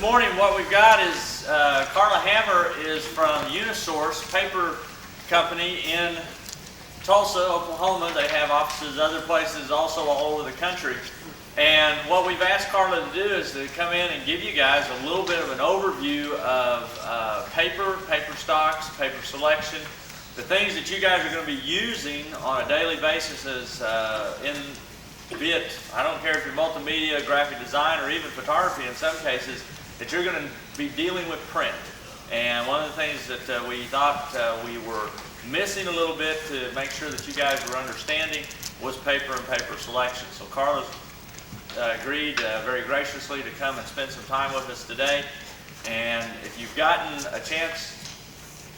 This morning what we've got is Carla Hammer is from Unisource Paper Company in Tulsa, Oklahoma. They have offices other places also all over the country. And what we've asked Carla to do is to come in and give you guys a little bit of an overview of paper stocks, paper selection, the things that you guys are going to be using on a daily basis as be it, I don't care if you're multimedia, graphic design, or even photography in some cases, that you're going to be dealing with print. And one of the things that we thought we were missing a little bit to make sure that you guys were understanding was paper and paper selection. So Carla's agreed very graciously to come and spend some time with us today. And if you've gotten a chance,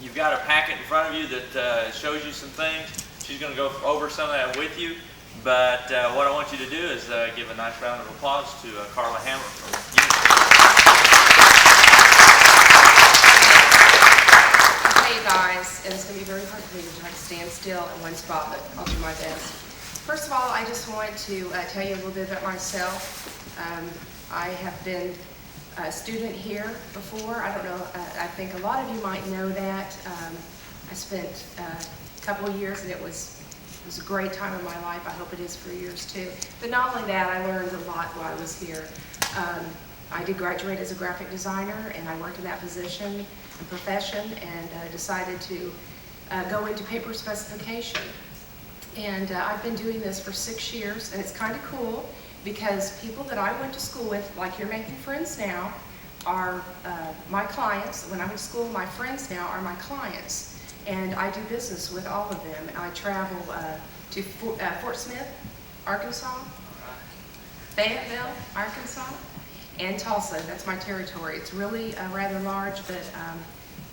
you've got a packet in front of you that shows you some things. She's going to go over some of that with you. But what I want you to do is give a nice round of applause to Carla Hammer from Hey guys, and it's going to be very hard for me to try to stand still in one spot, but I'll do my best. First of all, I just want to tell you a little bit about myself. I have been a student here before. I don't know, I think a lot of you might know that. I spent a couple of years, and it was a great time in my life. I hope it is for yours too. But not only that, I learned a lot while I was here. I did graduate as a graphic designer, and I worked in that position and profession, and decided to go into paper specification. And I've been doing this for 6 years, and it's kind of cool because people that I went to school with, like you're making friends now, are my clients. When I went to school, my friends now are my clients. And I do business with all of them. I travel to Fort Smith, Arkansas, Fayetteville, Arkansas, and Tulsa. That's my territory. It's really rather large, but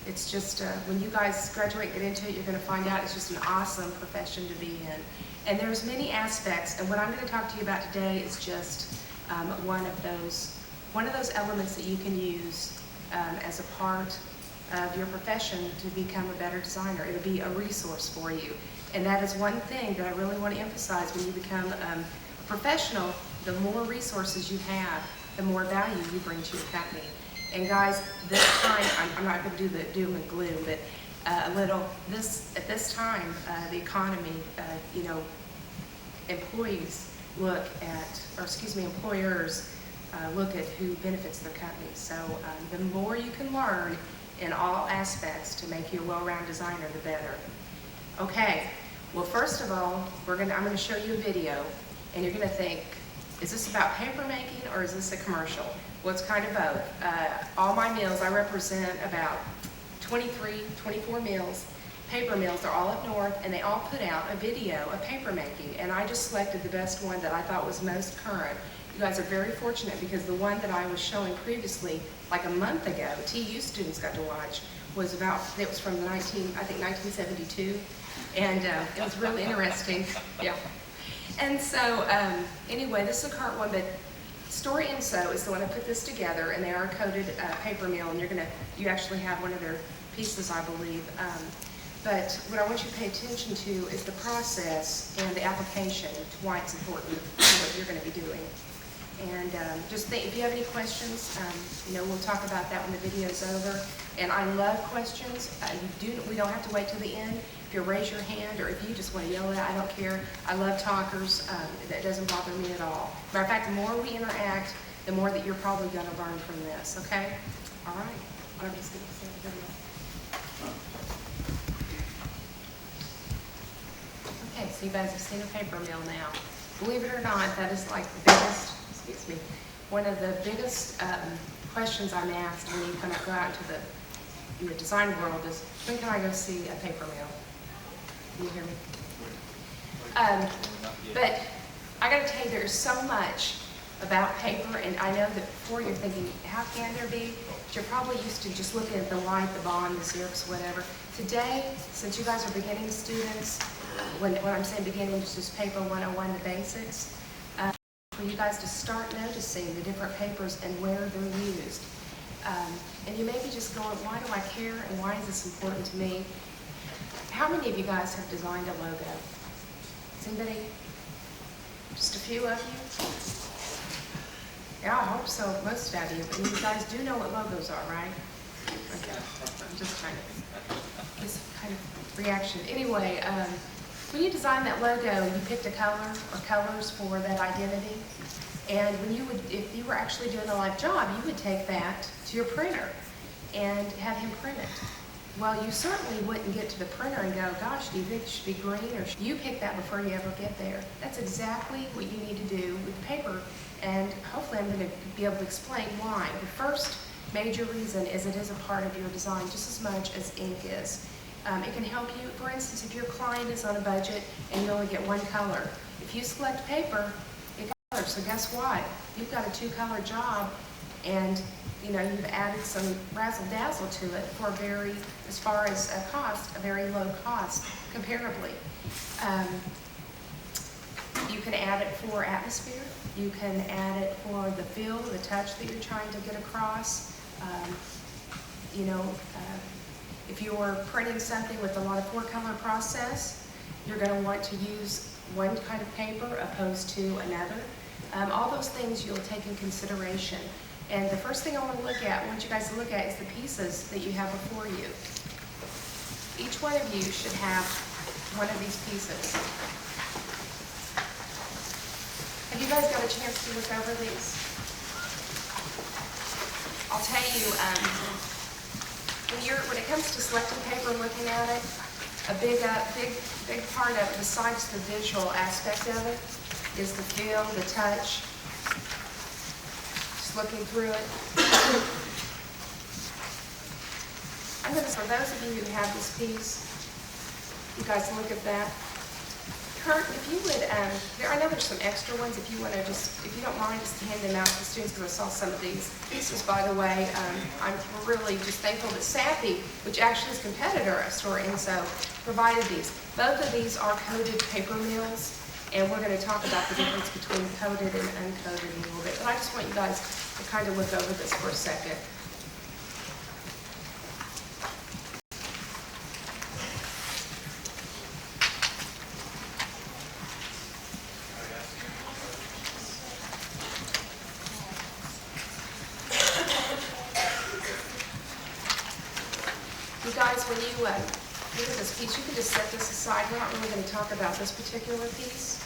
it's just, when you guys graduate and get into it, you're going to find out it's just an awesome profession to be in. And there's many aspects, and what I'm going to talk to you about today is just one of those elements that you can use as a part of your profession to become a better designer. It'll be a resource for you. And that is one thing that I really want to emphasize. When you become a professional, the more resources you have, the more value you bring to your company. And guys, this time, I'm not going to do the doom and gloom, but at this time, the economy, employers look at who benefits their company. So the more you can learn in all aspects to make you a well-rounded designer, the better. Okay, well first of all, I'm going to show you a video, and you're going to think, is this about paper making or is this a commercial? Well, it's kind of both. All my mills, I represent about 24 mills, paper mills. They're all up north, and they all put out a video of paper making, and I just selected the best one that I thought was most current. You guys are very fortunate because the one that I was showing previously, like a month ago, TU students got to watch, was from 1972, and it was really interesting. Yeah. And so anyway, this is a current one, but Story Inso is the one that put this together, and they are a coated paper mill, and you actually have one of their pieces, I believe. But what I want you to pay attention to is the process and the application to why it's important to what you're going to be doing. And just think, if you have any questions, we'll talk about that when the video is over. And I love questions. We don't have to wait till the end. If you raise your hand, or if you just want to yell it out, I don't care. I love talkers. That doesn't bother me at all. Matter of fact, the more we interact, the more that you're probably going to learn from this. Okay? All right. I'm just going to say the video. Okay, so you guys have seen a paper mill now. Believe it or not, that is like the biggest. One of the biggest questions I'm asked when you kind of go out into the design world is, when can I go see a paper mill? Can you hear me? But I got to tell you, there's so much about paper, and I know that before you're thinking, how can there be? But you're probably used to just looking at the white, the bond, the Xerox, whatever. Today, since you guys are beginning students, when I'm saying beginning, it's just paper 101, the basics. For you guys to start noticing the different papers and where they're used. And you may be just going, why do I care and why is this important to me? How many of you guys have designed a logo? Is anybody? Just a few of you? Yeah, I hope so, most of you. And you guys do know what logos are, right? Okay, I'm just trying to, this kind of reaction. Anyway, when you designed that logo, you picked a color or colors for that identity. And when you would, if you were actually doing a live job, you would take that to your printer and have him print it. Well, you certainly wouldn't get to the printer and go, gosh, do you think it should be green? Or you pick that before you ever get there. That's exactly what you need to do with paper. And hopefully I'm going to be able to explain why. The first major reason is it is a part of your design just as much as ink is. It can help you, for instance, if your client is on a budget and you only get one color. If you select paper, it colors. So guess what? You've got a two-color job, and you know you've added some razzle-dazzle to it for a very, as far as a cost, a very low cost comparably. You can add it for atmosphere. You can add it for the feel, the touch that you're trying to get across. If you're printing something with a lot of four-color process, you're going to want to use one kind of paper opposed to another. All those things you'll take in consideration. And the first thing I want you guys to look at is the pieces that you have before you. Each one of you should have one of these pieces. Have you guys got a chance to look over these? I'll tell you, when it comes to selecting paper and looking at it, a big part of it, besides the visual aspect of it, is the feel, the touch. Just looking through it. For those of you who have this piece, you guys look at that. Kurt, if you would, I know there's some extra ones. If you want to if you don't mind, just hand them out to the students, because I saw some of these pieces, by the way. I'm really just thankful that Sappy, which actually is a competitor at Store Inso, provided these. Both of these are coated paper mills, and we're going to talk about the difference between coated and uncoated in a little bit. But I just want you guys to kind of look over this for a second. You guys, when you look at this piece, you can just set this aside. We're not really going to talk about this particular piece,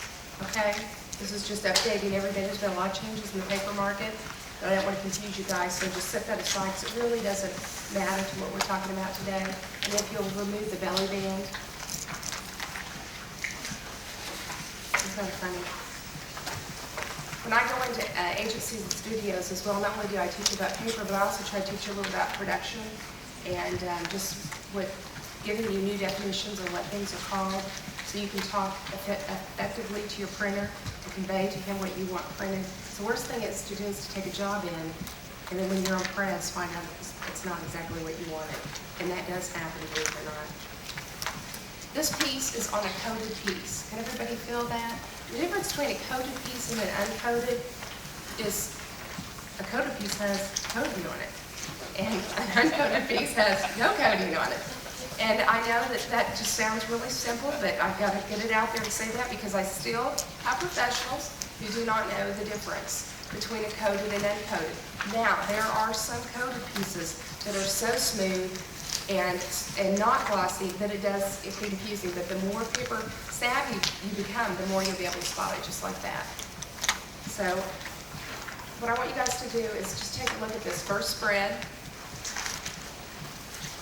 okay? This is just updating everything. There's been a lot of changes in the paper market, but I don't want to confuse you guys, so just set that aside, because it really doesn't matter to what we're talking about today. And if you'll remove the belly band. It's kind of funny. When I go into agencies and studios as well, not only do I teach about paper, but I also try to teach you a little about production. And just with giving you new definitions of what things are called, so you can talk effectively to your printer and convey to him what you want printed. So the worst thing is to do is to take a job in, and then when you're on press, find out it's not exactly what you wanted. And that does happen, believe it or not. This piece is on a coated piece. Can everybody feel that? The difference between a coated piece and an uncoated is a coated piece has coating on it, and an uncoated piece has no coating on it. And I know that just sounds really simple, but I've got to get it out there and say that, because I still have professionals who do not know the difference between a coated and uncoated. Now, there are some coated pieces that are so smooth and not glossy that it's confusing, but the more paper savvy you become, the more you'll be able to spot it just like that. So what I want you guys to do is just take a look at this first spread.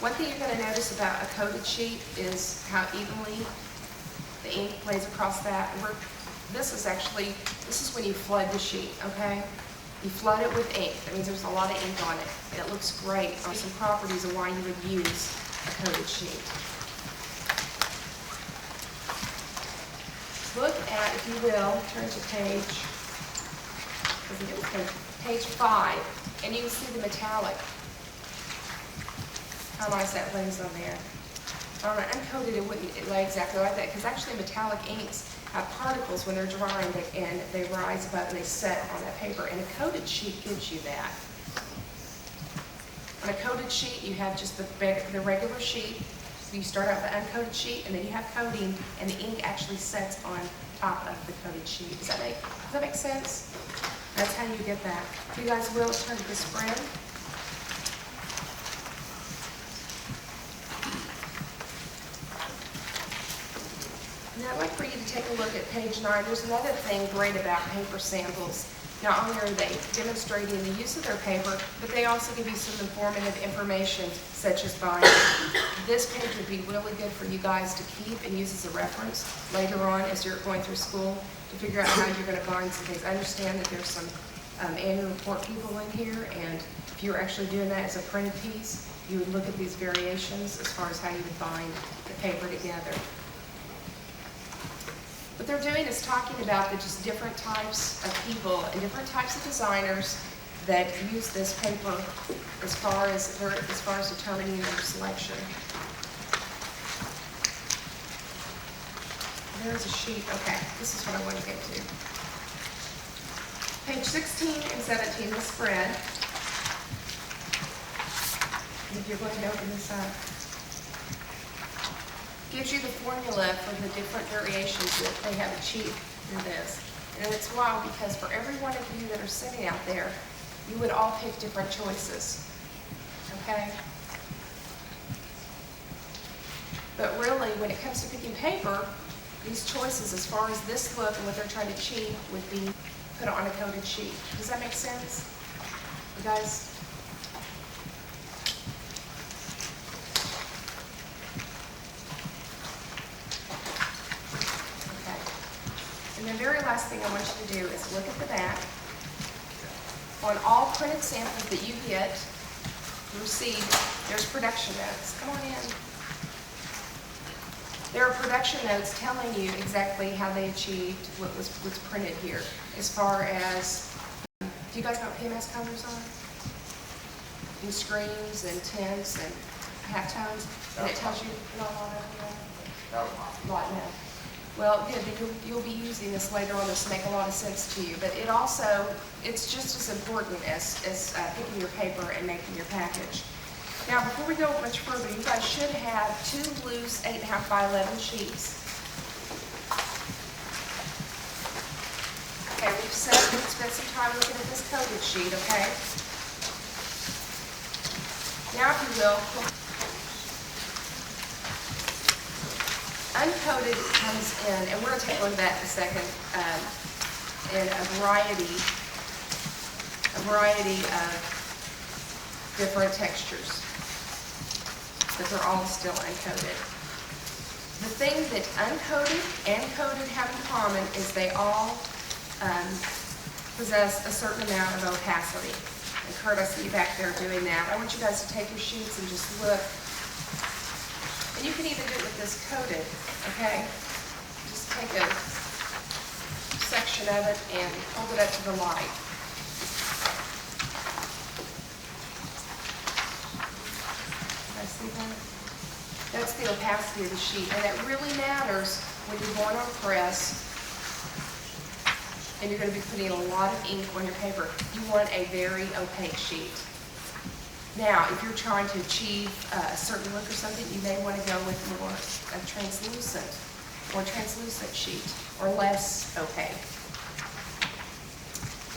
One thing you're going to notice about a coated sheet is how evenly the ink plays across that. This is when you flood the sheet, okay? You flood it with ink. That means there's a lot of ink on it. And it looks great. There are some properties of why you would use a coated sheet. Look at, if you will, turn to page 5, and you can see the metallic. How nice that lays on there. On an uncoated, it wouldn't lay exactly like that, because actually metallic inks have particles when they're drying, and they rise above and they set on that paper, and a coated sheet gives you that. On a coated sheet, you have just the regular sheet. So you start out with the uncoated sheet, and then you have coating, and the ink actually sets on top of the coated sheet. Does that make sense? That's how you get that. If you guys will, turn to the spread. And I'd like for you to take a look at page 9. There's another thing great about paper samples. Not only are they demonstrating the use of their paper, but they also give you some informative information, such as binding. This page would be really good for you guys to keep and use as a reference later on as you're going through school to figure out how you're going to bind some things. I understand that there's some annual report people in here, and if you're actually doing that as a printed piece, you would look at these variations as far as how you would bind the paper together. What they're doing is talking about the just different types of people and different types of designers that use this paper as far as determining their selection. There's a sheet. Okay, this is what I want to get to. Page 16 and 17, the spread. If you're going to open this up, gives you the formula for the different variations that they have achieved in this. And it's wild because for every one of you that are sitting out there, you would all pick different choices, okay? But really, when it comes to picking paper, these choices, as far as this look and what they're trying to achieve, would be put on a coated sheet. Does that make sense? You guys? And the very last thing I want you to do is look at the back. On all printed samples that you get, received, there's production notes. Come on in. There are production notes telling you exactly how they achieved what's printed here. As far as, do you guys know what PMS colors are? And screens and tints and halftones, and it tells you not a lot of them. A lot now. Well, good, you'll be using this later on. This will make a lot of sense to you. But it also, it's just as important as picking your paper and making your package. Now, before we go much further, you guys should have 2 loose 8.5 by 11 sheets. Okay, we've spent some time looking at this coated sheet, okay? Now, if you will, uncoated comes in, and we're going to take a look at that in a second, in a variety of different textures, but they're all still uncoated. The thing that uncoated and coated have in common is they all possess a certain amount of opacity. And Kurt, I see you back there doing that. I want you guys to take your sheets and just look. And you can even do it with this coated, okay? Just take a section of it and hold it up to the light. Can I see that? That's the opacity of the sheet, and it really matters when you're going on press and you're going to be putting a lot of ink on your paper. You want a very opaque sheet. Now, if you're trying to achieve a certain look or something, you may want to go with more translucent sheet or less opaque.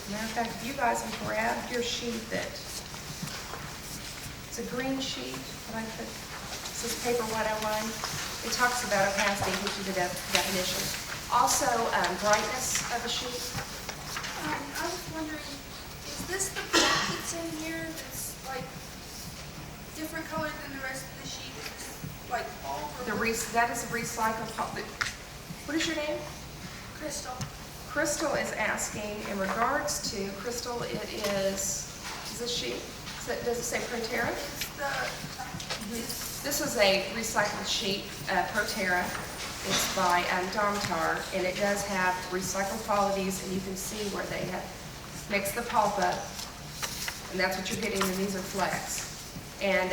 Matter of fact, if you guys would grab your sheet it's a green sheet that I put, this is Paper 101. It talks about opacity and gives you the definition. Also, brightness of a sheet. I was wondering, is this the black that's in here that's like different color than the rest of the sheet? Is this like all or That is a recycled. What is your name? Crystal? Crystal is asking in regards to Crystal. It is this sheet? Does it say Proterra? This is a recycled sheet, Proterra. It's by Domtar, and it does have recycled qualities, and you can see where they have mixed the pulp up, and that's what you're getting, and these are flex. And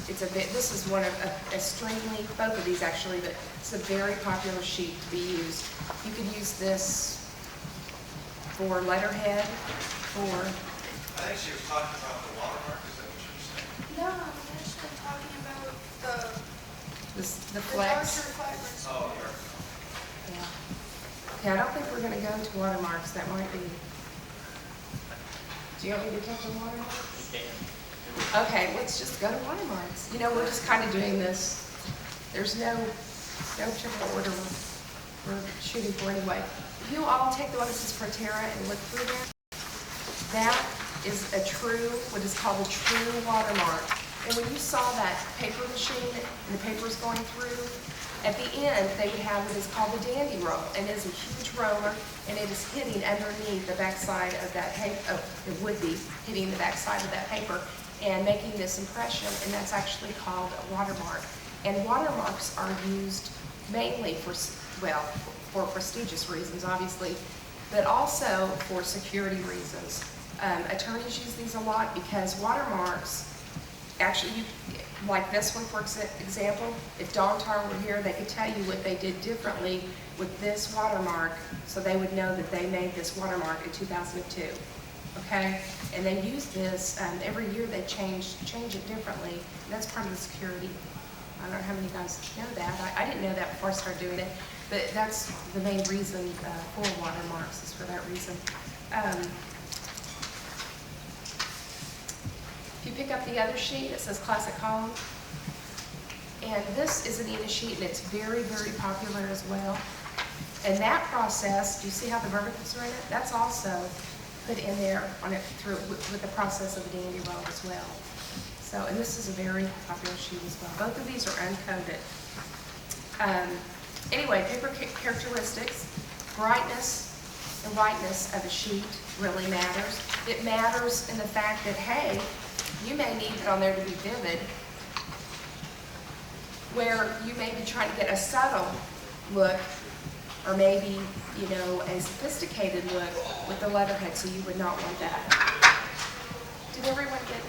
this is one of extremely, both of these actually, but it's a very popular sheet to be used. You could use this for letterhead, or... I think she was talking about the watermark, is that what she was saying? No, I'm actually talking about the flex. larger fibers. Oh, Yeah. Okay, I don't think we're going to go into watermarks. That might be Do you want me to touch on watermarks? You can. Okay, let's just go to watermarks. You know, we're just kind of doing this. There's no particular order we're shooting for anyway. If you all take the one that says Proterra and look through there, that is a true, what is called a true watermark. And when you saw that paper machine and the paper is going through, at the end they would have what is called the dandy roll, and it is a huge roller, and it is hitting underneath the backside of that paper. Oh, it would be hitting the backside of that paper and making this impression, and that's actually called a watermark. And watermarks are used mainly for, well, for prestigious reasons, obviously, but also for security reasons. Attorneys use these a lot because watermarks, actually, like this one, for example, if Dawn Tar were here, they could tell you what they did differently with this watermark, so they would know that they made this watermark in 2002, okay? And they use this, every year they change it differently, and that's part of the security. I don't know how many of you guys know that. I didn't know that before I started doing it, but that's the main reason for watermarks, is for that reason. If you pick up the other sheet, it says Classic Home. And this is an ENA sheet, and it's very, very popular as well. And that process, do you see how the verticals are in it? That's also put in there on it through with the process of the dandy roll as well. So, and this is a very popular sheet as well. Both of these are uncoded. Anyway, paper characteristics, brightness and whiteness of a sheet really matters. It matters in the fact that, hey, you may need it on there to be vivid, where you may be trying to get a subtle look, or maybe, you know, a sophisticated look with the letterhead, so you would not want that. Did everyone get it?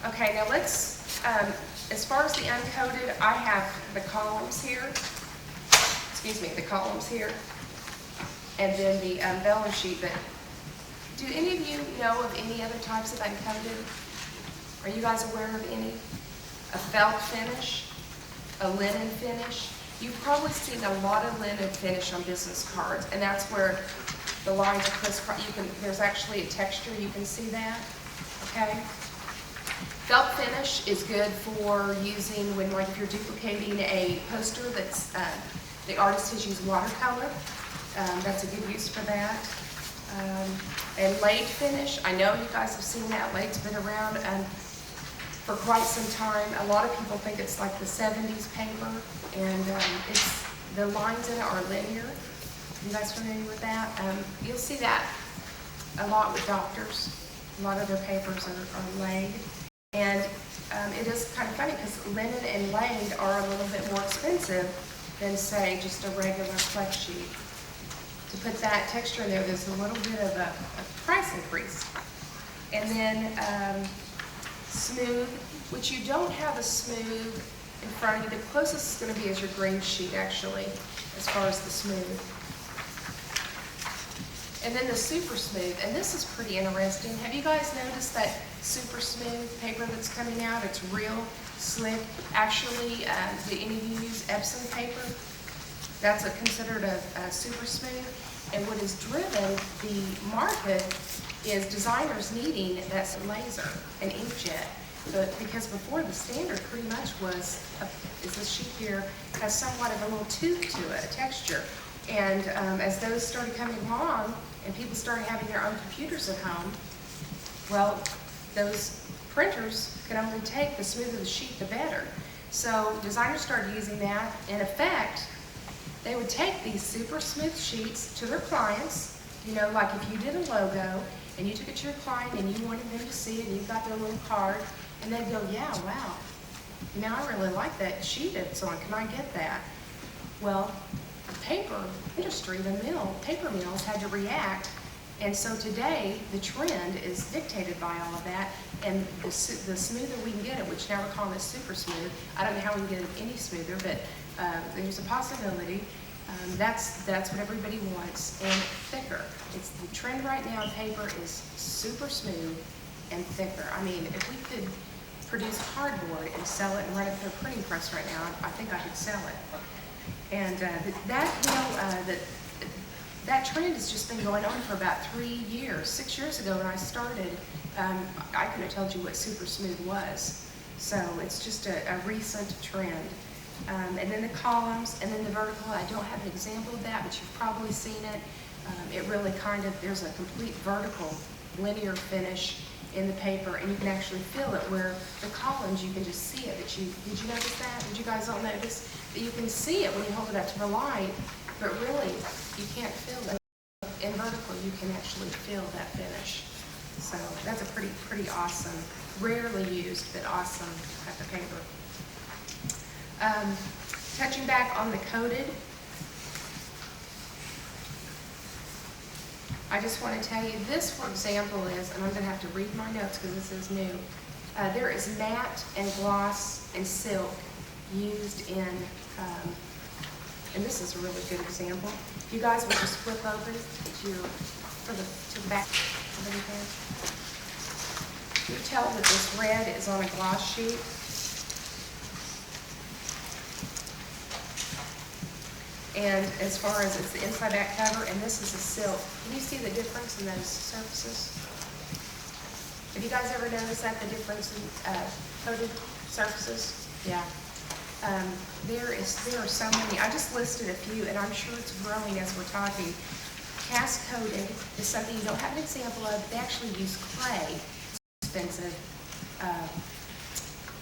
Okay, now let's, as far as the uncoded, I have the columns here, the columns here, and then the vellum sheet. But do any of you know of any other types of uncoded? Are you guys aware of any? A felt finish, a linen finish. You've probably seen a lot of linen finish on business cards, and that's where the lines are crisscross. There's actually a texture, you can see that, okay? Felt finish is good for using when, like, if you're duplicating a poster that's, the artist has used watercolor. That's a good use for that. And laid finish, I know you guys have seen that. Laid's been around for quite some time. A lot of people think it's like the 70s paper, and it's, the lines in it are linear. You guys familiar with that? You'll see that a lot with doctors. A lot of their papers are laid. And it is kind of funny because linen and laid are a little bit more expensive than, say, just a regular flex sheet. To put that texture in there, there's a little bit of a price increase. And then smooth, which you don't have a smooth in front of you. The closest it's going to be is your green sheet, actually, as far as the smooth. And then the super smooth, and this is pretty interesting. Have you guys noticed that super smooth paper that's coming out? It's real slick. Actually, do any of you use Epsom paper? That's considered a super smooth. And what has driven the market is designers needing that laser, an inkjet. But because before the standard pretty much was, is this sheet here, has somewhat of a little tooth to it, a texture. And as those started coming along, and people started having their own computers at home, well, those printers could only take the smoother the sheet, the better. So designers started using that. In effect, they would take these super smooth sheets to their clients, you know, like if you did a logo, and you took it to your client, and you wanted them to see it, and you got their little card, and they'd go, yeah, wow, you know, I really like that sheet it's on, can I get that? Well, the paper industry, the paper mills had to react, and so today the trend is dictated by all of that, and the smoother we can get it, which now we're calling it super smooth. I don't know how we can get it any smoother, but there's a possibility. That's what everybody wants, and thicker. It's the trend right now in paper is super smooth and thicker. I mean, if we could produce cardboard and sell it and run it through a printing press right now, I think I could sell it. And that trend has just been going on for about 3 years. 6 years ago when I started, I couldn't have told you what super smooth was. So it's just a recent trend. And then the columns, and then the vertical. I don't have an example of that, but you've probably seen it. It really kind of, there's a complete vertical linear finish in the paper, and you can actually feel it, where the columns, you can just see it. Did you notice that? Did you guys all notice that you can see it when you hold it up to the light, but really you can't feel it. In vertical, you can actually feel that finish. So that's a pretty awesome, rarely used, but awesome type of paper. Touching back on the coated, I just want to tell you, this, for example, is, and I'm going to have to read my notes because this is new, there is matte and gloss and silk used in, and this is a really good example. You guys will just flip open to the back of the page. You tell that this red is on a gloss sheet. And as far as it's the inside back cover, and this is a silk. Can you see the difference in those surfaces? Have you guys ever noticed that, the difference in coated surfaces? Yeah. There are so many. I just listed a few, and I'm sure it's growing as we're talking. Cast coated is something you don't have an example of. They actually use clay. It's expensive.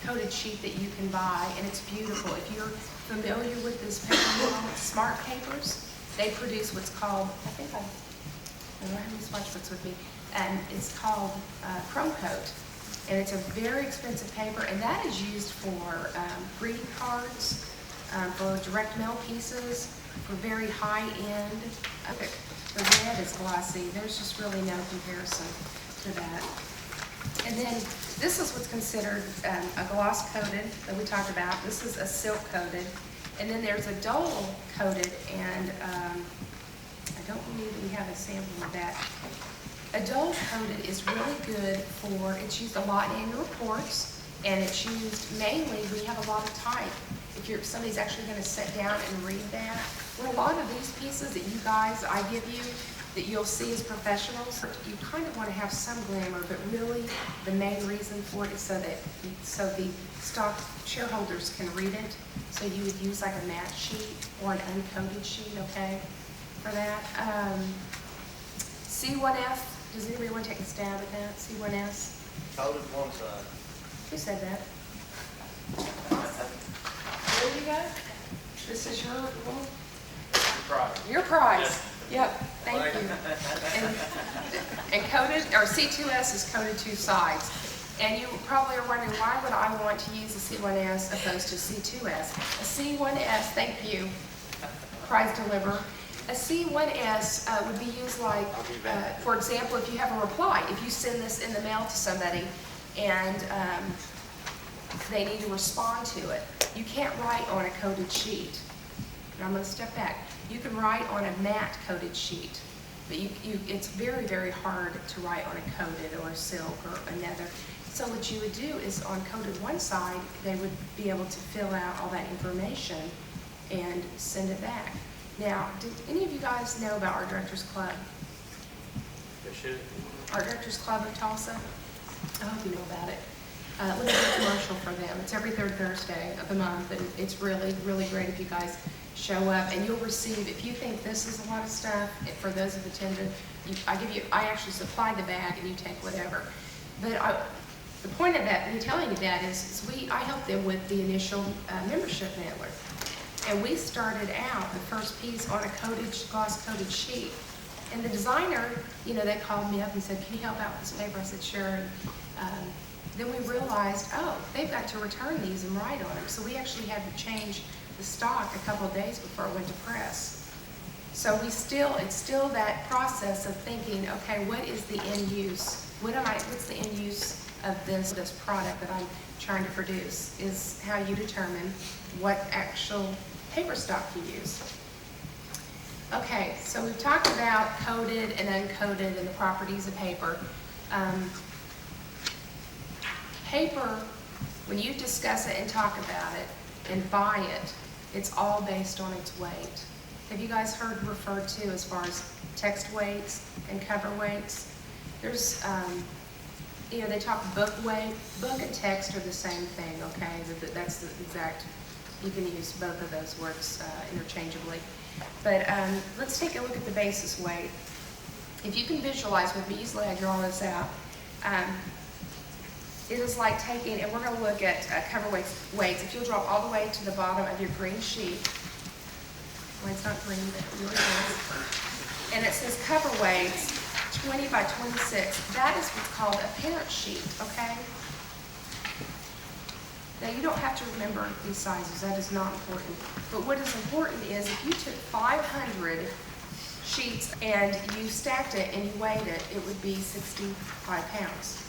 Coated sheet that you can buy, and it's beautiful. If you're familiar with this paper, Smart Papers, they produce what's called, I don't have any smart books with me, and it's called Chrome Coat, and it's a very expensive paper, and that is used for greeting cards, for direct mail pieces, for very high-end. Okay, the red is glossy. There's just really no comparison to that. And then this is what's considered a gloss coated that we talked about. This is a silk coated. And then there's a dull coated, and I don't believe that we have a sample of that. A dull coated is really good for, it's used a lot in annual reports, and it's used mainly when you have a lot of type. If somebody's actually going to sit down and read that. Well, a lot of these pieces that you guys, I give you, that you'll see as professionals, you kind of want to have some glamour, but really the main reason for it is so the stock shareholders can read it. So you would use like a matte sheet or an uncoated sheet, okay, for that. C1F, does anybody want to take a stab at that? C1S? Coated one side. Who said that? There you go. This is your one? Your prize. Yep, thank you. And coated, or C2S is coated 2 sides. And you probably are wondering, why would I want to use a C1S opposed to C2S? A C1S, thank you, prize deliverer. A C1S would be used like, for example, if you have a reply, if you send this in the mail to somebody and they need to respond to it, you can't write on a coated sheet. And I'm going to step back. You can write on a matte coated sheet, but it's very, very hard to write on a coated or a silk or another. So what you would do is on coated one side, they would be able to fill out all that information and send it back. Now, did any of you guys know about our Directors Club? They should. Our Directors Club of Tulsa? I hope you know about it. Let me do a commercial for them. It's every third Thursday of the month, and it's really, really great if you guys show up, and you'll receive, if you think this is a lot of stuff, for those who've attended, I actually supply the bag and you take whatever. But the point of that, me telling you that is I help them with the initial membership mailer. And we started out the first piece on a gloss coated sheet. And the designer, they called me up and said, can you help out with this paper? I said, sure. And then we realized, oh, they've got to return these and write on them. So we actually had to change the stock a couple of days before it went to press. So it's still that process of thinking, okay, what is the end use? What's the end use of this product that I'm trying to produce, is how you determine what actual paper stock you use. Okay, so we've talked about coated and uncoated and the properties of paper. Paper, when you discuss it and talk about it and buy it, it's all based on its weight. have you guys heard referred to as far as text weights and cover weights? There's, you know, they talk book weight. Book and text are the same thing, okay? That's the exact, you can use both of those words interchangeably. But let's take a look at the basis weight. If you can visualize with me, usually I draw this out. It is like taking, and we're going to look at cover weights. If you'll drop all the way to the bottom of your green sheet, well, it's not green, but it really is. And it says cover weights, 20 by 26. That is what's called a parent sheet, okay? Now, you don't have to remember these sizes. That is not important. But what is important is if you took 500 sheets and you stacked it and you weighed it, it would be 65 pounds.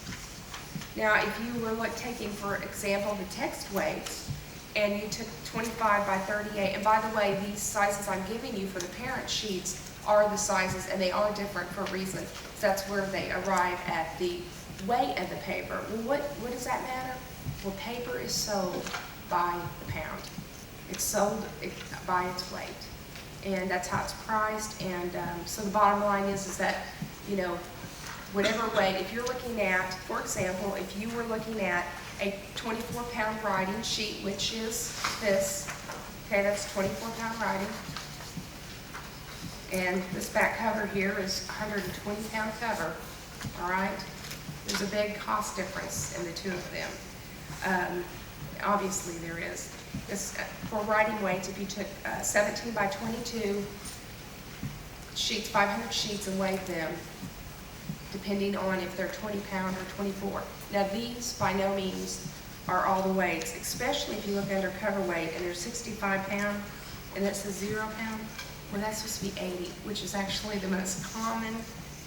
Now, if you were taking, for example, the text weights, and you took 25 by 38, and by the way, these sizes I'm giving you for the parent sheets are the sizes, and they are different for a reason. So that's where they arrive at the weight of the paper. Well, what does that matter? Well, paper is sold by the pound. It's sold by its weight, and that's how it's priced. And so the bottom line is that, you know, whatever weight, if you're looking at, for example, if you were looking at a 24-pound writing sheet, which is this, okay, that's 24-pound writing, and this back cover here is 120-pound cover, all right? There's a big cost difference in the two of them. Obviously there is. For writing weights, if you took 17 by 22 sheets, 500 sheets, and weighed them, depending on if they're 20-pound or 24. Now these, by no means, are all the weights, especially if you look under cover weight and they're 65-pound and it says 0 pound. Well, that's supposed to be 80, which is actually the most common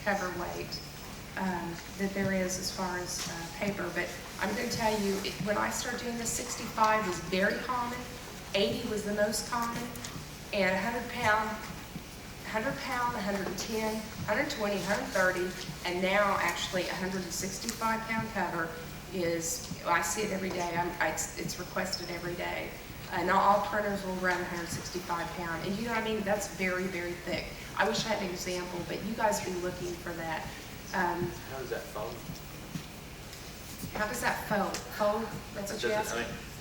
cover weight that there is as far as paper. But I'm going to tell you, when I started doing this, 65 was very common, 80 was the most common, and 100-pound, 110, 120, 130, and now actually 165-pound cover is, I see it every day. It's requested every day. Not all printers will run 165-pound, and you know what I mean? That's very, very thick. I wish I had an example, but you guys be looking for that. How does that fold? How does that fold? Fold? That's what you asked?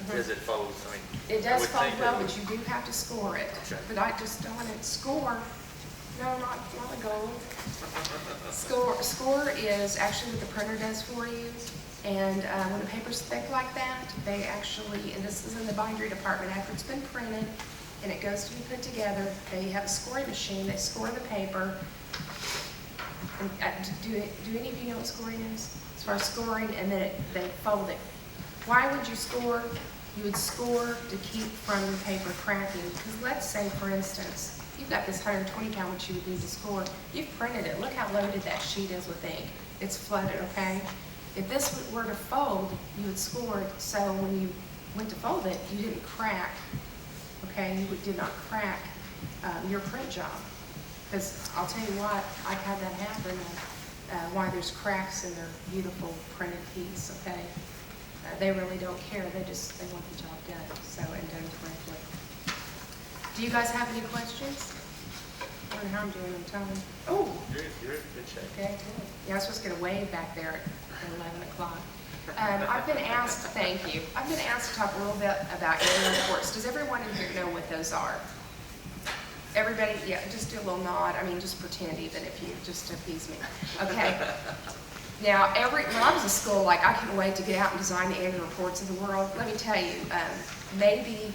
Does it fold? I mean, It does I would fold think well, that it but you do have to score it. Okay. But I just don't want to score. No, not a gold. Score is actually what the printer does for you. And when the paper's thick like that, they actually, and this is in the bindery department, after it's been printed and it goes to be put together, they have a scoring machine. They score the paper. And, do any of you know what scoring is? As far as scoring, and then they fold it. Why would you score? You would score to keep from the paper cracking. Because let's say, for instance, you've got this 120-pound, which you would need to score. You've printed it. Look how loaded that sheet is with ink. It's flooded, okay? If this were to fold, you would score it so when you went to fold it, you didn't crack, okay? You did not crack your print job. Because I'll tell you what, I've had that happen, why there's cracks in their beautiful printed piece, okay? They really don't care. They want the job done, so, and done correctly. Do you guys have any questions? I don't know how I'm doing on time. Oh! You're in good shape. Okay, good. Yeah, I was supposed to get a wave back there at 11 o'clock. I've been asked, thank you. I've been asked to talk a little bit about annual reports. Does everyone in here know what those are? Everybody, yeah, just do a little nod. I mean, just pretend even if you just appease me. Okay. Now, when I was in school, like, I couldn't wait to get out and design the annual reports of the world. Let me tell you, maybe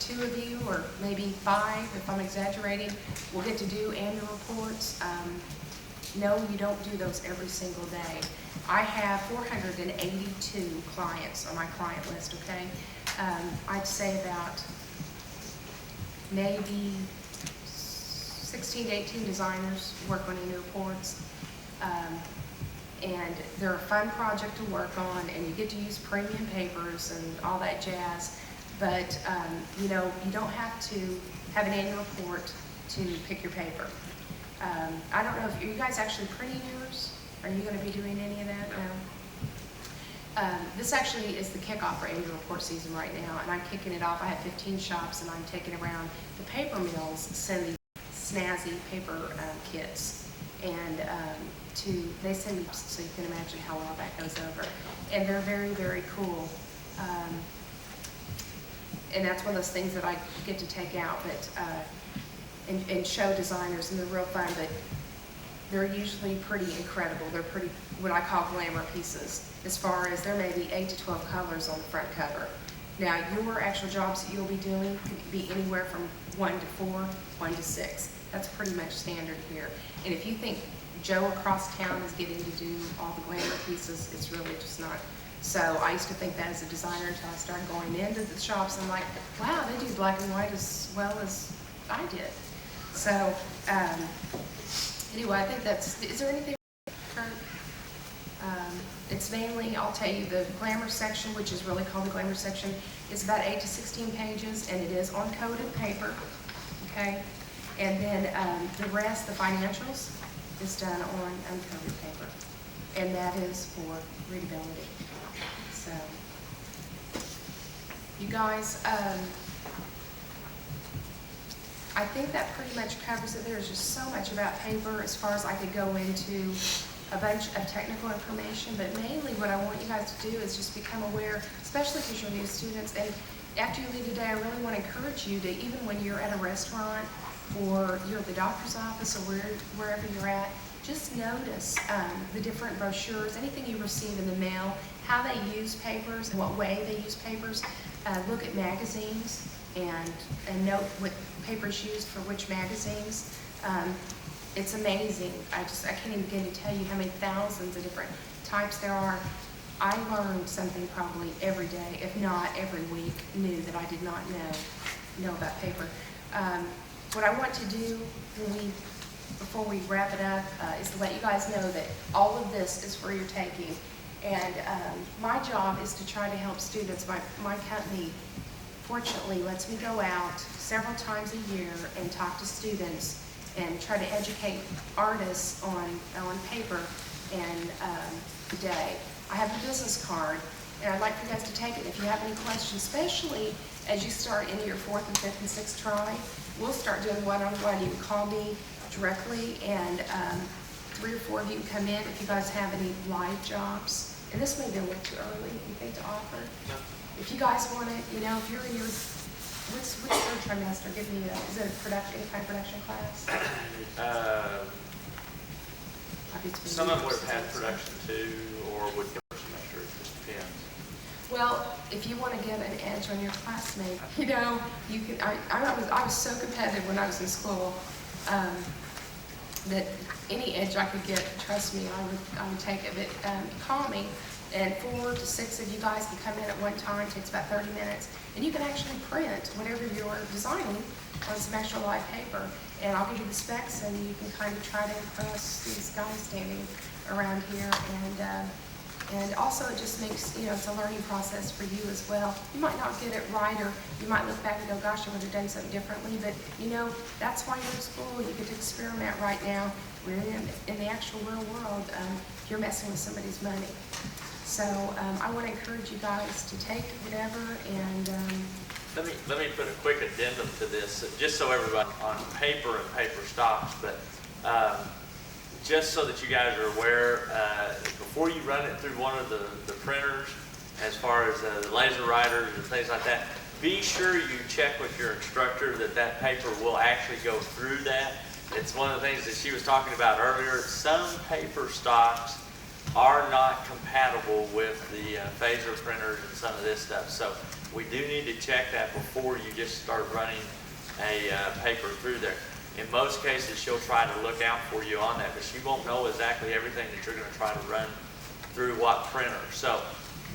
2 of you, or maybe 5, if I'm exaggerating, will get to do annual reports. No, you don't do those every single day. I have 482 clients on my client list, okay? I'd say about maybe 16 to 18 designers work on annual reports. And they're a fun project to work on, and you get to use premium papers and all that jazz. But, you know, you don't have to have an annual report to pick your paper. I don't know if, are you guys actually printing yours? Are you going to be doing any of that? No. This actually is the kickoff for annual report season right now, and I'm kicking it off. I have 15 shops, and I'm taking around the paper mills, sending snazzy paper kits, and they send me, so you can imagine how well that goes over. And they're very, very cool. And that's one of those things that I get to take out, but and show designers, and they're real fun. But they're usually pretty incredible. They're pretty, what I call glamour pieces, as far as there may be 8 to 12 colors on the front cover. Now, your actual jobs that you'll be doing could be anywhere from 1 to 4, 1 to 6. That's pretty much standard here. And if you think Joe across town is getting to do all the glamour pieces, it's really just not. So I used to think that as a designer until I started going into the shops, and I'm like, wow, they do black and white as well as I did. So anyway, I think that's, is there anything? It's mainly, I'll tell you, the glamour section, which is really called the glamour section, is about 8 to 16 pages, and it is on coated paper, okay? And then the rest, the financials, is done on uncoated paper, and that is for readability. So, you guys, I think that pretty much covers it. There's just so much about paper as far as I could go into a bunch of technical information, but mainly what I want you guys to do is just become aware, especially because you're new students. And after you leave today, I really want to encourage you to, even when you're at a restaurant or you're at the doctor's office or wherever you're at, just notice the different brochures, anything you receive in the mail, how they use papers, and what way they use papers. Look at magazines and note what papers used for which magazines. It's amazing. I can't even begin to tell you how many thousands of different types there are. I learned something probably every day, if not every week, new that I did not know about paper. What I want to do before we wrap it up is to let you guys know that all of this is for your taking. And my job is to try to help students. My company, fortunately, lets me go out several times a year and talk to students and try to educate artists on paper and today. I have a business card, and I'd like for you guys to take it if you have any questions, especially as you start into your 4th and 5th and 6th try. We'll start doing one-on-one. You can call me directly, and 3 or 4 of you can come in if you guys have any live jobs. And this may be a little too early, you think, to offer. No. If you guys want it, if you're in your, which third trimester, give me is it any kind of production class? Some of them would have had production too, or would go semester, it just depends. Well, if you want to get an edge on your classmate, you can. I was so competitive when I was in school that any edge I could get, trust me, I would take it. But call me, and 4 to 6 of you guys can come in at one time. It takes about 30 minutes, and you can actually print whatever you're designing on some extra live paper. And I'll give you the specs, and you can kind of try to impress these guys standing around here. And also it just makes, it's a learning process for you as well. You might not get it right, or you might look back and go, gosh, I would have done something differently. But, that's why you're in school. You get to experiment right now. We're in the actual real world. You're messing with somebody's money. So I want to encourage you guys to take whatever and... Let me put a quick addendum to this, just so everybody on paper and paper stocks, but just so that you guys are aware, before you run it through one of the printers, as far as the laser writers and things like that, be sure you check with your instructor that paper will actually go through that. It's one of the things that she was talking about earlier. Some paper stocks are not compatible with the phaser printers and some of this stuff. So we do need to check that before you just start running a paper through there. In most cases, she'll try to look out for you on that, but she won't know exactly everything that you're going to try to run through what printer. So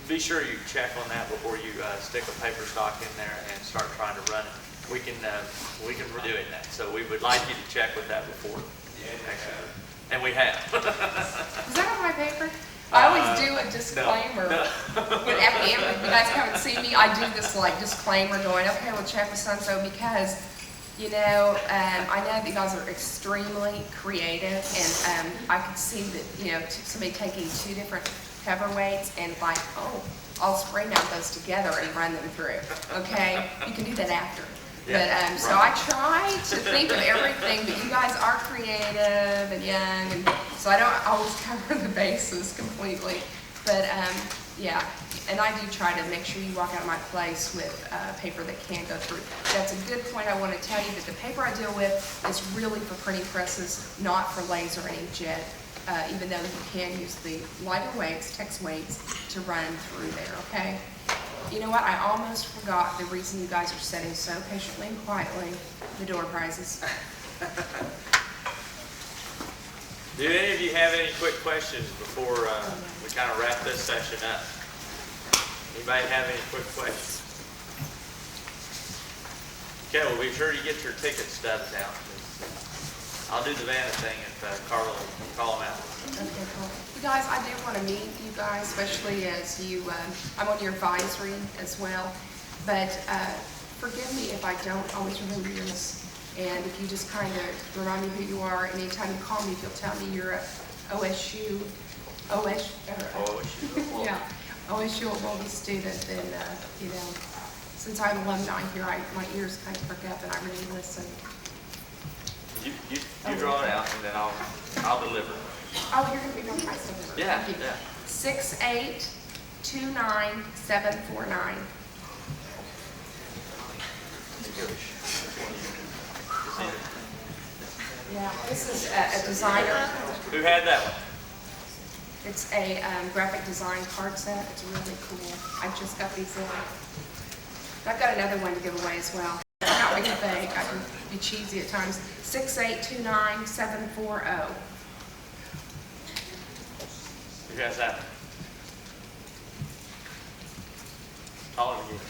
be sure you check on that before you stick a paper stock in there and start trying to run it. We can be doing that. So we would like you to check with that before. Yeah, and we have. Is that on my paper? I always do a disclaimer. No. When after you guys come and see me, I do this disclaimer going, okay, we'll check with so-and-so, because I know that you guys are extremely creative, and I could see that, somebody taking 2 different coverweights and like, oh, I'll spray mount those together and run them through, okay? You can do that after. Yeah, But, so I try to think of everything, but you guys are creative and young, and so I don't always cover the bases completely. But, yeah, and I do try to make sure you walk out of my place with paper that can go through. That's a good point. I want to tell you that the paper I deal with is really for printing presses, not for laser and inkjet, even though you can use the lighter weights, text weights, to run through there, okay? You know what? I almost forgot the reason you guys are sitting so patiently and quietly, the door prizes. Do any of you have any quick questions before we kind of wrap this session up? Anybody have any quick questions? Okay, well, be sure you get your ticket stubs out. I'll do the Vanna thing if Carla will call them out. Okay, cool. You guys, I do want to meet you guys, especially as you, I'm on your advisory as well, but forgive me if I don't always remember yours. And if you just kind of remind me who you are, anytime you call me, if you'll tell me you're a OSU Okmulgee student, then, since I'm alumni here, my ears kind of perk up and I really listen. You draw it out and then I'll deliver. Oh, you're going to be really nice to me. Yeah, Thank you. yeah. 6829749. Yeah, this is a designer. Who had that one? It's a graphic design card set. It's really cool. I just got these in. I've got another one to give away as well. Not what you think. I can be cheesy at times. 6829740. Who has that? Call him again.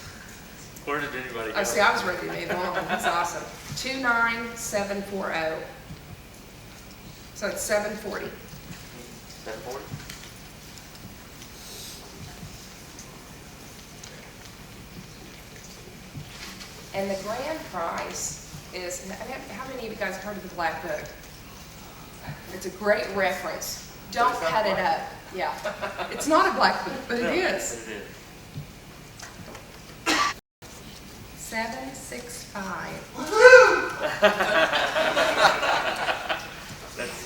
Where did anybody go? Oh, see, I was ready to move on. That's awesome. 29740. So it's 740. 740? And the grand prize is, how many of you guys heard of the Black Book? It's a great reference. Don't cut it up. Yeah. It's not a black book, but it is. It is. 765.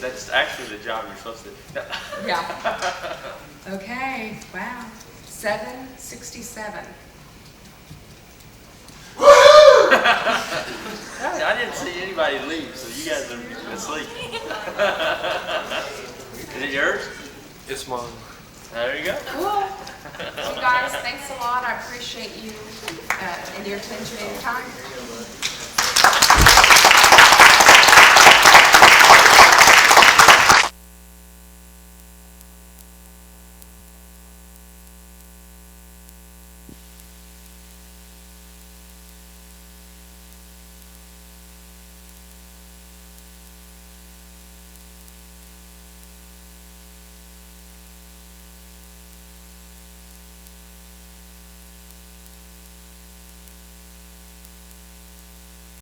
That's actually the job you're supposed to do. Yeah. Okay. Wow. 767. I didn't see anybody leave, so you guys are asleep. Is it yours? It's mine. There you go. Cool. You guys, thanks a lot. I appreciate you and your attention and your time.